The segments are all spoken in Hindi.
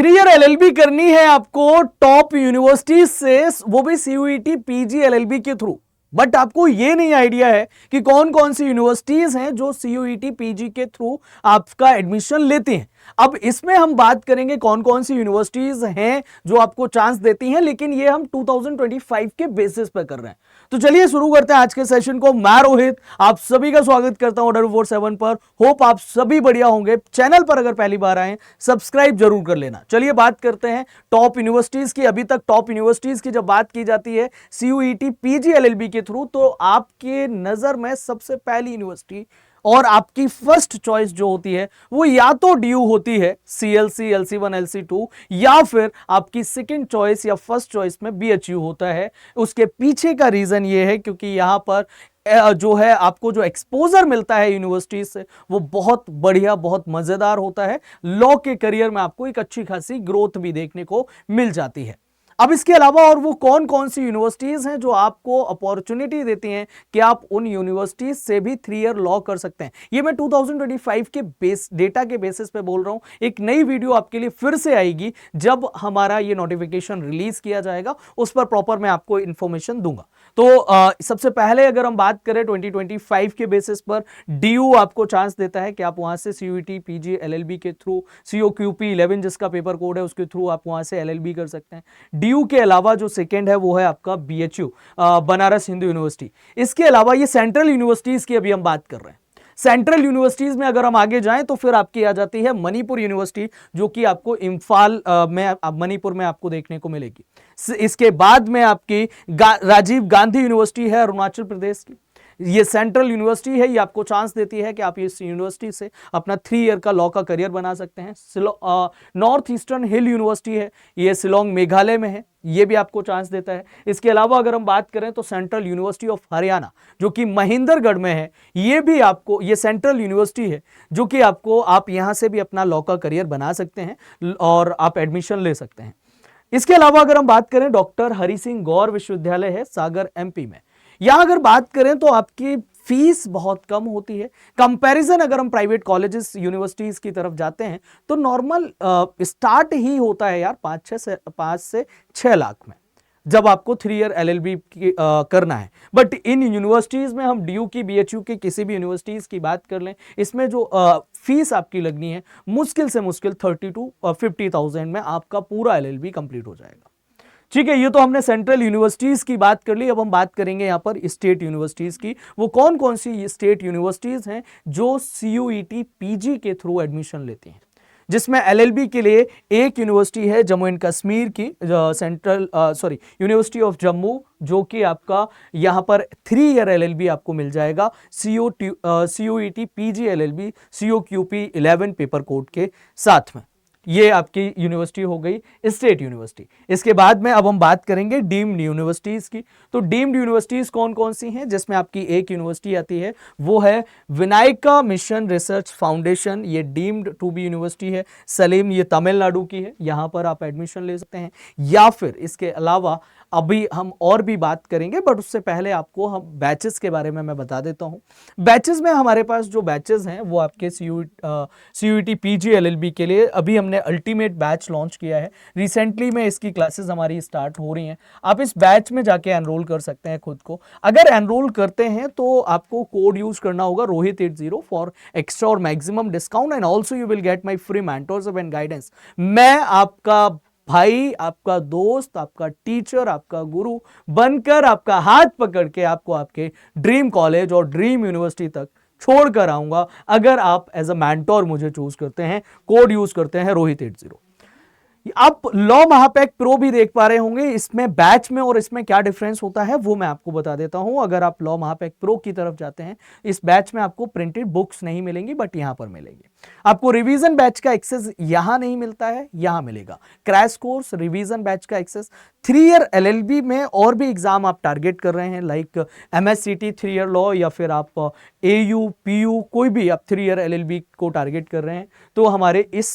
3 ईयर एलएलबी करनी है आपको टॉप यूनिवर्सिटीज से, वो भी सीयूईटी पीजी एलएलबी के थ्रू। बट आपको ये नहीं आइडिया है कि कौन कौन सी यूनिवर्सिटीज हैं जो सीयूईटी पीजी के थ्रू आपका एडमिशन लेती हैं। अब इसमें हम बात करेंगे कौन कौन सी यूनिवर्सिटीज हैं जो आपको चांस देती हैं, लेकिन ये हम 2025 के बेसिस पर कर रहे हैं। तो चलिए शुरू करते हैं आज के सेशन को। मैं रोहित आप सभी का स्वागत करता हूं WOR7 पर। होप आप सभी बढ़िया होंगे। चैनल पर अगर पहली बार आए सब्सक्राइब जरूर कर लेना। चलिए बात करते हैं टॉप यूनिवर्सिटीज की। अभी तक टॉप यूनिवर्सिटीज की जब बात की जाती है सीयूईटी पीजी एलएलबी के थ्रू, तो आपके नजर में सबसे पहली यूनिवर्सिटी और आपकी फर्स्ट चॉइस जो होती है वो या तो डीयू होती है, सीएलसी, LC1, LC2, या फिर आपकी सेकंड चॉइस या फर्स्ट चॉइस में बीएचयू होता है। उसके पीछे का रीजन ये है क्योंकि यहां पर जो है आपको जो एक्सपोजर मिलता है यूनिवर्सिटी से वो बहुत बढ़िया, बहुत मजेदार होता है। लॉ के करियर में आपको एक अच्छी खासी ग्रोथ भी देखने को मिल जाती है। अब इसके अलावा और वो कौन कौन सी यूनिवर्सिटीज हैं जो आपको अपॉर्चुनिटी देती हैं कि आप उन यूनिवर्सिटीज से भी 3 ईयर लॉ कर सकते हैं, ये मैं 2025 के डेटा के बेसिस पे बोल रहा हूं। एक नई वीडियो आपके लिए फिर से आएगी जब हमारा ये नोटिफिकेशन रिलीज किया जाएगा, उस पर प्रॉपर मैं आपको इंफॉर्मेशन दूंगा। तो सबसे पहले अगर हम बात करें 2025 के बेसिस पर, डीयू आपको चांस देता है कि आप वहां से सीयूईटी पीजी एलएलबी के थ्रू, सीओक्यूपी 11 जिसका पेपर कोड है उसके थ्रू आप वहां से एलएलबी कर सकते हैं। डीयू के अलावा जो सेकंड है वो है आपका बीएचयू, बनारस हिंदू यूनिवर्सिटी। इसके अलावा ये सेंट्रल यूनिवर्सिटीज की अभी हम बात कर रहे हैं। सेंट्रल यूनिवर्सिटीज में अगर हम आगे जाएं तो फिर आपकी आ जाती है मणिपुर यूनिवर्सिटी, जो कि आपको इम्फाल में, मणिपुर में आपको देखने को मिलेगी। इसके बाद में आपकी राजीव गांधी यूनिवर्सिटी है अरुणाचल प्रदेश की। ये सेंट्रल यूनिवर्सिटी है, ये आपको चांस देती है कि आप इस यूनिवर्सिटी से अपना 3 ईयर का लॉ का करियर बना सकते हैं। नॉर्थ ईस्टर्न हिल यूनिवर्सिटी है, ये शिलोंग मेघालय में है, ये भी आपको चांस देता है। इसके अलावा अगर हम बात करें तो सेंट्रल यूनिवर्सिटी ऑफ हरियाणा जो कि महेंद्रगढ़ में है, ये भी आपको, ये सेंट्रल यूनिवर्सिटी है जो कि आपको, आप यहां से भी अपना लॉ का करियर बना सकते हैं और आप एडमिशन ले सकते हैं। इसके अलावा अगर हम बात करें डॉक्टर हरि सिंह गौर विश्वविद्यालय है सागर MP में। यहां अगर बात करें तो आपकी फीस बहुत कम होती है। कंपैरिजन अगर हम प्राइवेट कॉलेजेस यूनिवर्सिटीज की तरफ जाते हैं तो नॉर्मल स्टार्ट ही होता है यार 5 से 6 लाख में, जब आपको 3 ईयर एलएलबी करना है। बट इन यूनिवर्सिटीज में हम डीयू की, बीएचयू की, किसी भी यूनिवर्सिटीज की बात कर लें, इसमें जो फीस आपकी लगनी है मुश्किल से मुश्किल 30 to 50,000 में आपका पूरा एलएलबी कंप्लीट हो जाएगा। ठीक है, ये तो हमने सेंट्रल यूनिवर्सिटीज की बात कर ली। अब हम बात करेंगे यहां पर स्टेट यूनिवर्सिटीज की। वो कौन कौन सी स्टेट यूनिवर्सिटीज हैं जो सीयूईटी पीजी के थ्रू एडमिशन लेती हैं, जिसमें एलएलबी के लिए एक यूनिवर्सिटी है जम्मू एंड कश्मीर की, यूनिवर्सिटी ऑफ जम्मू, जो कि आपका यहां पर 3 ईयर एलएलबी आपको मिल जाएगा CUET PG LLB COQP 11 paper code के साथ में। ये आपकी यूनिवर्सिटी हो गई स्टेट यूनिवर्सिटी। इसके बाद में अब हम बात करेंगे डीम्ड यूनिवर्सिटीज की। तो डीम्ड यूनिवर्सिटीज कौन कौन सी हैं, जिसमें आपकी एक यूनिवर्सिटी आती है वो है विनायका मिशन रिसर्च फाउंडेशन, ये डीम्ड टू बी यूनिवर्सिटी है। सलीम, ये तमिलनाडु की है, यहां पर आप एडमिशन ले सकते हैं। या फिर इसके अलावा अभी हम और भी बात करेंगे, बट उससे पहले आपको हम बैचेस के बारे में मैं बता देता हूं। बैचेस में हमारे पास जो बैचेस हैं वो आपके सीयूईटी पीजी एलएलबी के लिए अभी हमने अल्टीमेट बैच लॉन्च किया है। रिसेंटली में इसकी क्लासेस हमारी स्टार्ट हो रही हैं। आप इस बैच में जाके एनरोल कर सकते हैं खुद को। अगर एनरोल करते हैं तो आपको कोड यूज करना होगा रोहित80 फॉर एक्स्ट्रा और maximum discount, and also you will get my free mentorship and guidance. मैं आपका भाई, आपका दोस्त, आपका टीचर, आपका गुरु बनकर आपका हाथ पकड़ के आपको आपके ड्रीम कॉलेज और ड्रीम यूनिवर्सिटी तक छोड़ कर आऊंगा, अगर आप एज अ मेंटोर मुझे चूज करते हैं, कोड यूज करते हैं रोहित80। आप लॉ महापैक प्रो भी देख पा रहे होंगे। इसमें बैच में और इसमें क्या डिफरेंस होता है वो मैं आपको बता देता हूं। अगर आप लॉ महापैक प्रो की तरफ जाते हैं, इस बैच में आपको प्रिंटेड बुक्स नहीं मिलेंगी, बट यहां पर मिलेंगी। आपको रिवीजन बैच का एक्सेस यहां नहीं मिलता है, यहां मिलेगा। क्रैश कोर्स रिवीजन बैच का एक्सेस 3 ईयर एलएलबी में और भी एग्जाम आप टारगेट कर रहे हैं, लाइक MSCT 3 ईयर लॉ, या फिर आप AU PU कोई भी आप 3 ईयर एलएलबी को टारगेट कर रहे हैं, तो हमारे इस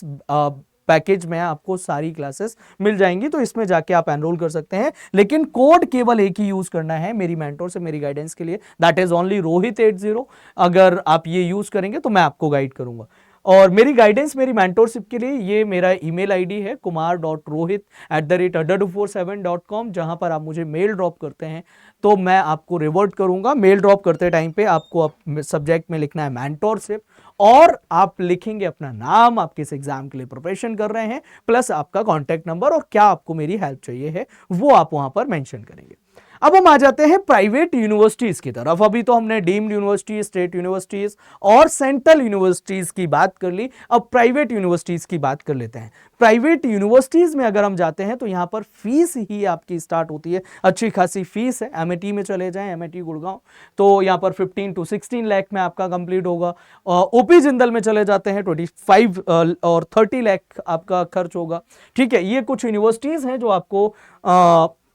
पैकेज में आपको सारी क्लासेस मिल जाएंगी। तो इसमें जाके आप एनरोल कर सकते हैं, लेकिन कोड केवल एक ही यूज करना है मेरी मेंटोर से मेरी गाइडेंस के लिए, दैट इज ओनली रोहित80। अगर आप ये यूज करेंगे तो मैं आपको गाइड करूंगा। और मेरी गाइडेंस, मेरी मेंटोरशिप के लिए ये मेरा ईमेल आईडी है kumar.rohit@adda247.com, जहां पर आप मुझे मेल ड्रॉप करते हैं तो मैं आपको रिवर्ट करूंगा। मेल ड्रॉप करते टाइम पे आपको सब्जेक्ट में लिखना है मेंटोरशिप, और आप लिखेंगे अपना नाम, आप किस एग्जाम के लिए प्रिपरेशन कर रहे हैं, प्लस आपका कॉन्टैक्ट नंबर और क्या आपको मेरी हेल्प चाहिए है वो आप वहां पर मेंशन करेंगे। अब हम आ जाते हैं प्राइवेट यूनिवर्सिटीज की तरफ। अभी तो हमने डीम्ड यूनिवर्सिटीज, स्टेट यूनिवर्सिटीज और सेंट्रल यूनिवर्सिटीज की बात कर ली, अब प्राइवेट यूनिवर्सिटीज की बात कर लेते हैं। प्राइवेट यूनिवर्सिटीज में अगर हम जाते हैं तो यहां पर फीस ही आपकी स्टार्ट होती है, अच्छी खासी फीस है। एमआईटी में चले जाएं, एमआईटी गुड़गांव, तो यहां पर 15 to 16 लाख में आपका कंप्लीट होगा। ओपी जिंदल में चले जाते हैं 25 और 30 लाख आपका खर्च होगा। ठीक है, ये कुछ यूनिवर्सिटीज हैं जो आपको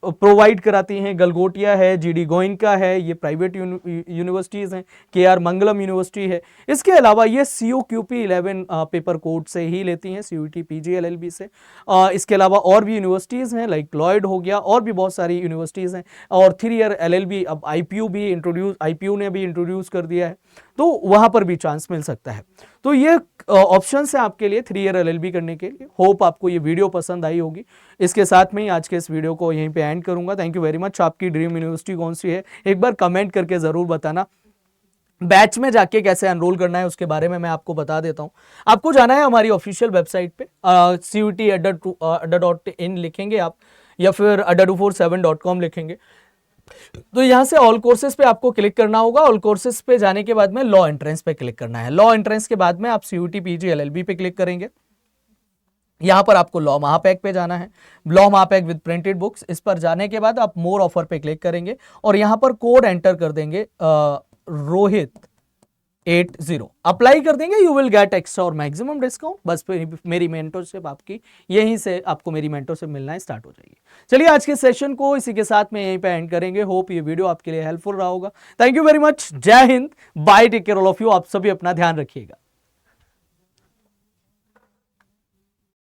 प्रोवाइड कराती हैं। गलगोटिया है, जीडी गोइनका है, ये प्राइवेट यूनिवर्सिटीज हैं। केआर मंगलम यूनिवर्सिटी है। इसके अलावा ये COQP 11 पेपर कोड से ही लेती हैं, CUET PG LLB से। इसके अलावा और भी यूनिवर्सिटीज हैं, लाइक लॉयड हो गया, और भी बहुत सारी यूनिवर्सिटीज हैं। और 3 ईयर LLB, अब IPU ने भी इंट्रोड्यूस कर दिया है, तो वहां पर भी चांस मिल सकता है। तो ये ऑप्शन है आपके लिए 3 ईयर LLB करने के लिए। होप आपको ये वीडियो पसंद आई होगी। इसके साथ में ही आज के इस वीडियो को यहीं पे एंड करूंगा। Thank you very much. आपकी ड्रीम यूनिवर्सिटी कौन सी है एक बार कमेंट करके जरूर बताना। बैच में जाके कैसे एनरोल करना है उसके बारे में मैं आपको बता देता हूं। आपको जाना है हमारी ऑफिशियल वेबसाइट पे, CUET.adda.in लिखेंगे आप, या फिर adda247.com लिखेंगे, तो यहां से ऑल कोर्सेज पे आपको क्लिक करना होगा। ऑल कोर्सेज पे जाने के बाद में लॉ एंट्रेंस पे क्लिक करना है। लॉ एंट्रेंस के बाद में आप CUET PG LLB पे क्लिक करेंगे। यहां पर आपको लॉ महापैक पे जाना है, लॉ महापैक विद प्रिंटेड बुक्स। इस पर जाने के बाद आप मोर ऑफर पे क्लिक करेंगे और यहां पर कोड एंटर कर देंगे रोहित 80, अप्लाई कर देंगे। यू विल गेट एक्स्ट्रा और मैक्सिमम डिस्काउंट। बस मेरी मेंटरशिप आपकी यहीं से, आपको मेरी मेंटरशिप मिलना स्टार्ट हो जाएगी। चलिए आज के सेशन को इसी के साथ में यहीं पे एंड करेंगे। होप ये वीडियो आपके लिए हेल्पफुल रहा होगा। Thank you very much. जय हिंद, bye, take care all of you. आप सभी अपना ध्यान रखिएगा।